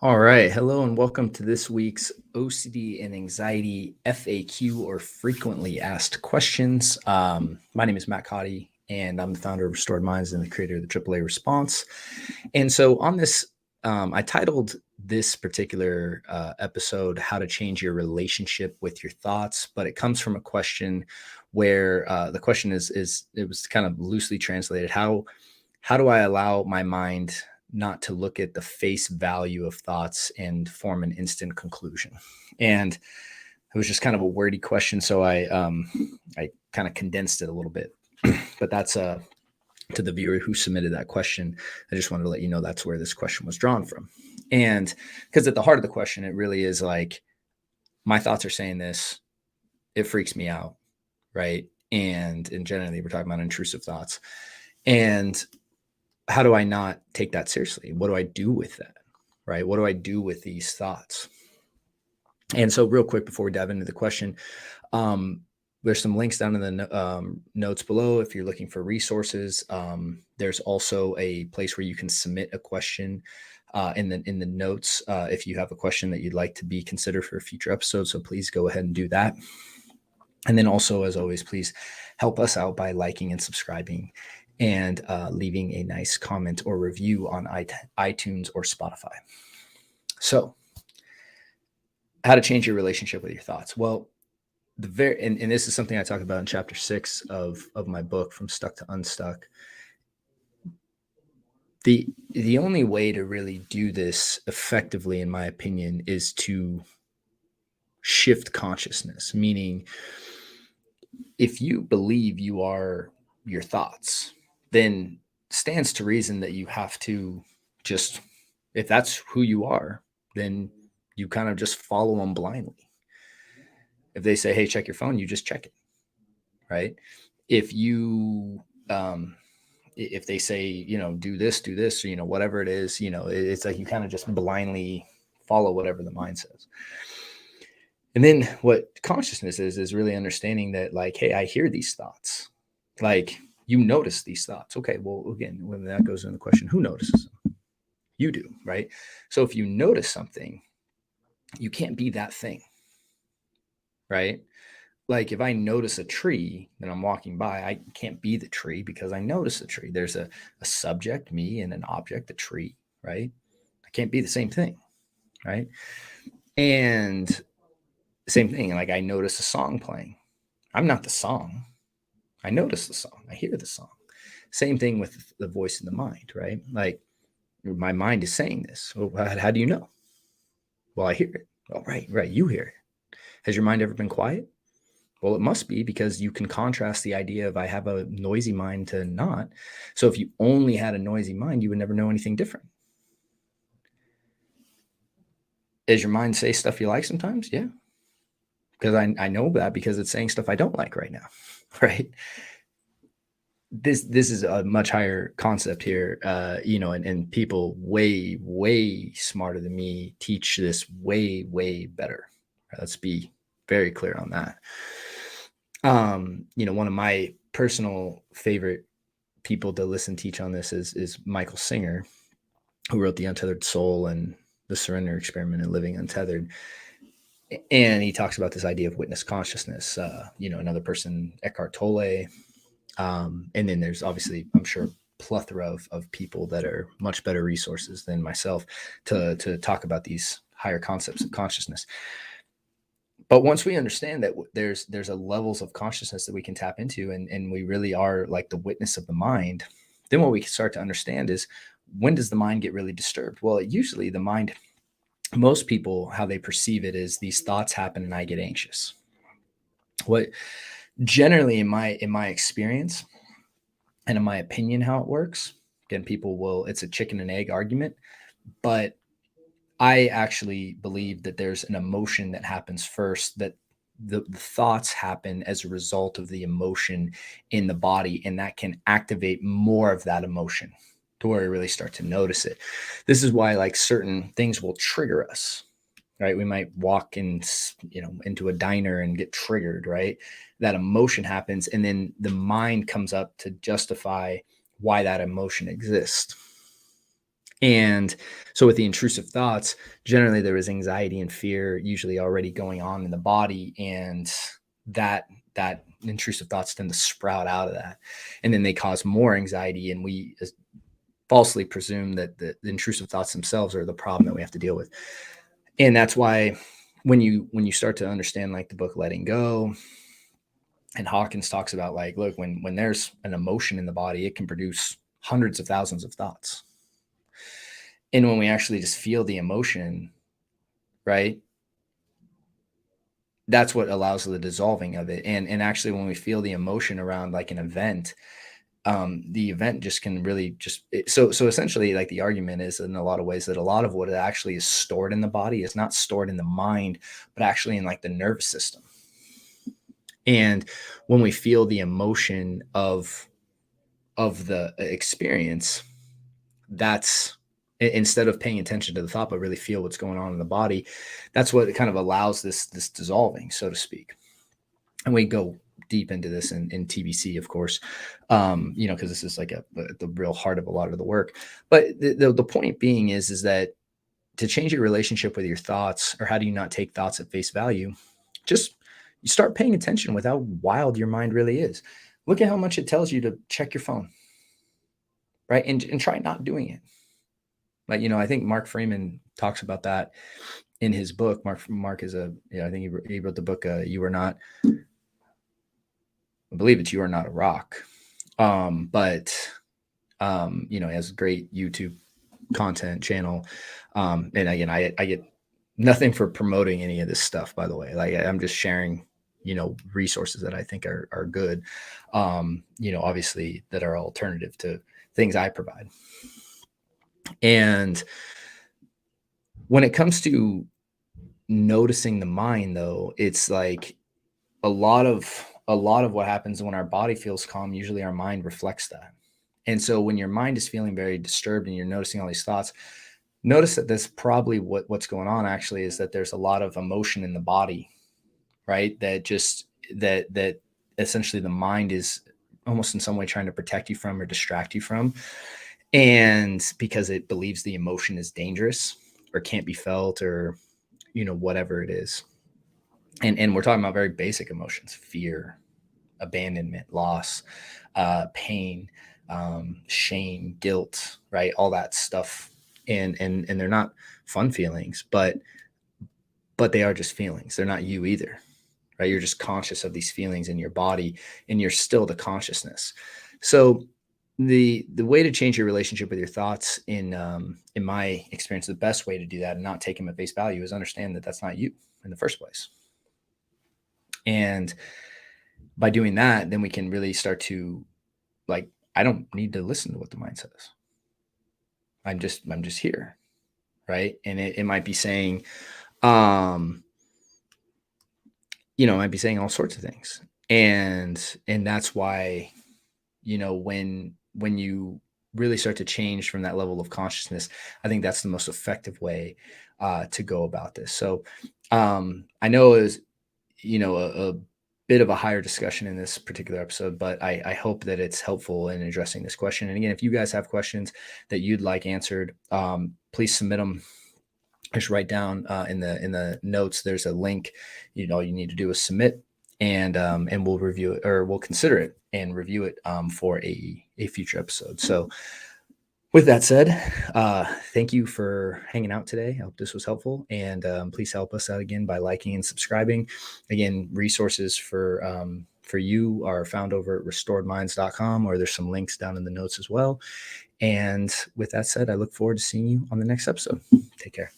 All right. Hello and welcome to this week's OCD and Anxiety FAQ or frequently asked questions. My name is Matt Cotty and I'm the founder of Restored Minds and the creator of the AAA Response. And so on this, I titled this particular episode, How to Change Your Relationship with Your Thoughts. But it comes from a question where the question is it was kind of loosely translated. How do I allow my mind not to look at the face value of thoughts and form an instant conclusion? And it was just kind of a wordy question, so I kind of condensed it a little bit. But that's to the viewer who submitted that question. I just wanted to let you know that's where this question was drawn from. And because at the heart of the question, it really is like, my thoughts are saying this, it freaks me out, right? And generally, we're talking about intrusive thoughts. And how do I not take that seriously? What do I do with that? Right? What do I do with these thoughts? And so, real quick before we dive into the question, there's some links down in the notes below if you're looking for resources. There's also a place where you can submit a question in the notes if you have a question that you'd like to be considered for a future episode. So please go ahead and do that. And then also, as always, please help us out by liking and subscribing and leaving a nice comment or review on iTunes or Spotify. So, how to change your relationship with your thoughts? Well, and this is something I talk about in chapter 6 of my book, From Stuck to Unstuck. The only way to really do this effectively, in my opinion, is to shift consciousness. Meaning, if you believe you are your thoughts, then stands to reason that you have to just, if that's who you are, then you kind of just follow them blindly. If they say, hey, check your phone, you just check it, right? If they say, do this, whatever it is, it's like you kind of just blindly follow whatever the mind says. And then what consciousness is really understanding that, like, hey, I hear these thoughts. Like, you notice these thoughts. Okay, well, again, when that goes into the question, who notices them? You do, right? So if you notice something, you can't be that thing, right? Like, if I notice a tree that I'm walking by, I can't be the tree because I notice the tree. There's a subject, me, and an object, the tree, right? I can't be the same thing, right? And same thing, like I notice a song playing. I'm not the song. I notice the song. I hear the song. Same thing with the voice in the mind, right? Like, my mind is saying this. Well, how do you know? Well, I hear it. Oh, right. You hear it. Has your mind ever been quiet? Well, it must be, because you can contrast the idea of I have a noisy mind to not. So if you only had a noisy mind, you would never know anything different. Does your mind say stuff you like sometimes? Yeah. Because I know that because it's saying stuff I don't like right now, right? This is a much higher concept here, and people way smarter than me teach this way better. Let's be very clear on that. One of my personal favorite people to listen teach on this is Michael Singer, who wrote The Untethered Soul and The Surrender Experiment and Living Untethered. And he talks about this idea of witness consciousness. Another person, Eckhart Tolle. And then there's obviously, I'm sure, plethora of people that are much better resources than myself to talk about these higher concepts of consciousness. But once we understand that there's a levels of consciousness that we can tap into, and we really are like the witness of the mind, then what we can start to understand is, when does the mind get really disturbed? Well, usually the mind, most people, how they perceive it is these thoughts happen and I get anxious. What generally in my experience and in my opinion, how it works, again, it's a chicken and egg argument, but I actually believe that there's an emotion that happens first, that the thoughts happen as a result of the emotion in the body, and that can activate more of that emotion to where we really start to notice it. This is why, like, certain things will trigger us, right? We might walk into a diner and get triggered, right? That emotion happens, and then the mind comes up to justify why that emotion exists. And so with the intrusive thoughts, generally there is anxiety and fear usually already going on in the body, and that intrusive thoughts tend to sprout out of that, and then they cause more anxiety, and we falsely presume that the intrusive thoughts themselves are the problem that we have to deal with. And that's why when you start to understand like the book Letting Go, and Hawkins talks about like, look, when there's an emotion in the body, it can produce hundreds of thousands of thoughts. And when we actually just feel the emotion, right, that's what allows the dissolving of it. And actually when we feel the emotion around like an event, the event just can really so essentially like the argument is in a lot of ways that a lot of what it actually is stored in the body is not stored in the mind, but actually in like the nervous system. And when we feel the emotion of the experience, that's instead of paying attention to the thought but really feel what's going on in the body, that's what kind of allows this dissolving, so to speak. And we go deep into this in TBC, of course, because this is like the real heart of a lot of the work. But the point being is that to change your relationship with your thoughts, or how do you not take thoughts at face value, just you start paying attention with how wild your mind really is. Look at how much it tells you to check your phone, right? And try not doing it. Like, I think Mark Freeman talks about that in his book. Mark is I think he wrote the book, You Are Not, I believe it's You Are Not a Rock. But he has a great YouTube content channel. And again, I get nothing for promoting any of this stuff, by the way. Like, I'm just sharing, resources that I think are good, obviously that are alternative to things I provide. And when it comes to noticing the mind, though, it's like a lot of what happens when our body feels calm, usually our mind reflects that. And so when your mind is feeling very disturbed and you're noticing all these thoughts, notice that that's probably what's going on actually, is that there's a lot of emotion in the body, right? That essentially the mind is almost in some way trying to protect you from or distract you from. And because it believes the emotion is dangerous or can't be felt, or, whatever it is. And we're talking about very basic emotions: fear, abandonment, loss, pain, shame, guilt, right? All that stuff. And they're not fun feelings, but they are just feelings. They're not you either, right? You're just conscious of these feelings in your body, and you're still the consciousness. So the way to change your relationship with your thoughts, in my experience, the best way to do that and not take them at face value, is understand that that's not you in the first place. And by doing that, then we can really start to, like, I don't need to listen to what the mind says. I'm just here, right? And it might be saying, it might be saying all sorts of things. And that's why, when you really start to change from that level of consciousness, I think that's the most effective way to go about this. So I know it was, a bit of a higher discussion in this particular episode, but I hope that it's helpful in addressing this question. And again, if you guys have questions that you'd like answered, please submit them. Just write down in the notes. There's a link. All you need to do is submit, and we'll review it, or we'll consider it and review it for a future episode. So with that said, thank you for hanging out today. I hope this was helpful, and please help us out again by liking and subscribing. Again, resources for you are found over at restoredminds.com, or there's some links down in the notes as well. And with that said, I look forward to seeing you on the next episode. Take care.